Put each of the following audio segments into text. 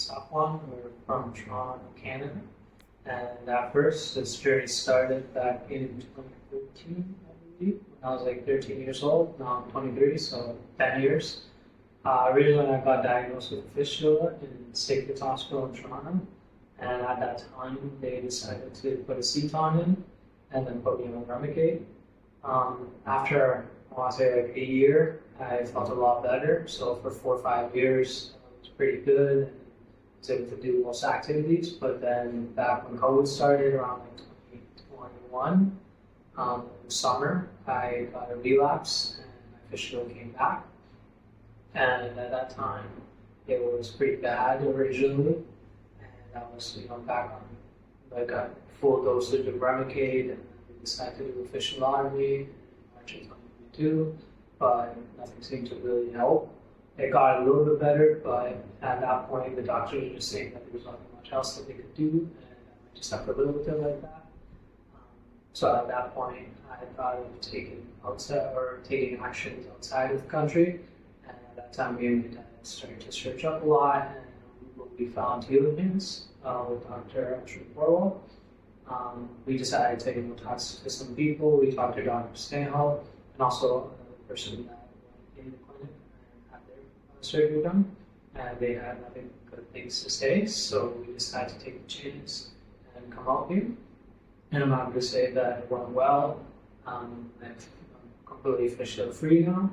Safwan. We're from Toronto, Canada. And at first, this journey started back in 2013, I believe, when I was like 13 years old. Now I'm 23, so 10 years. Originally, I got diagnosed with fistula in State Kids Hospital in Toronto. And at that time, they decided to put a ceton in and then put me on Remicade. After, I want to say like a year, I felt a lot better. So for 4 or 5 years, it was pretty good. Was able to do most activities, but then back when COVID started around like 2021, summer, I got a relapse and my fistula came back. And at that time, it was pretty bad originally, and I was back on like a full dosage of Remicade, and we decided to do a fistulotomy in March of 2022, but nothing seemed to really help. It got a little bit better, but at that point, the doctors were just saying that there was nothing much else that they could do, and I just have to live with it like that. So at that point, I thought of taking actions outside of the country, and at that time, me and my dad started to search up a lot, and we found healing hands with Dr. Ashwin Porwal. We decided to talk to some people. We talked to Dr. Snehal, and also another person that went in the clinic and had their surgery done, and they had nothing good things to say, so we decided to take a chance and come out here. And I'm happy to say that it went well. I'm completely fistula-free now.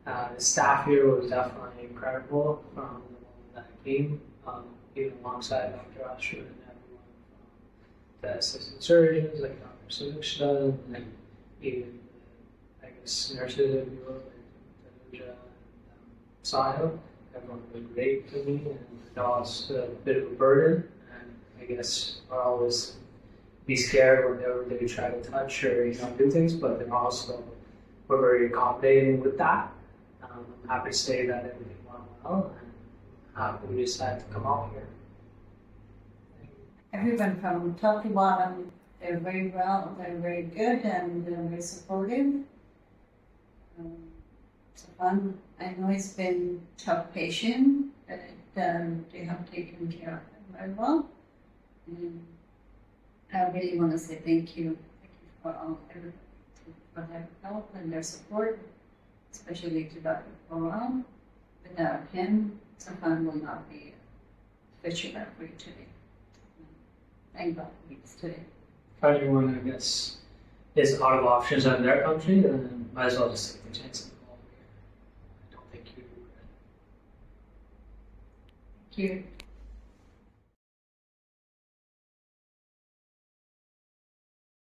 The staff here was definitely incredible from the moment that I came, even alongside Dr. Ashwin and everyone from the assistant surgeons, like Dr. Surat, and even, nurses, if you will, like Dr. Sahil. Everyone was great to me, and it was a bit of a burden, and I guess I always be scared whenever they try to touch or do things, but they're also were very accommodating with that. I'm happy to say that everything went well, and I'm happy we decided to come out here. Everyone from top to bottom, they're very well, they're very good, and they're very supportive. It's fun. I know it's been a tough patient, but they have taken care of them very well. And I really want to say thank you for everybody for their help and their support, especially to Dr. Porwal. Without him, Safwan will not be fistula-free today. Thank God he's today. If anyone, I guess, is out of options in their country, then might as well just take the chance and come over here. I don't think you regret it. Thank you.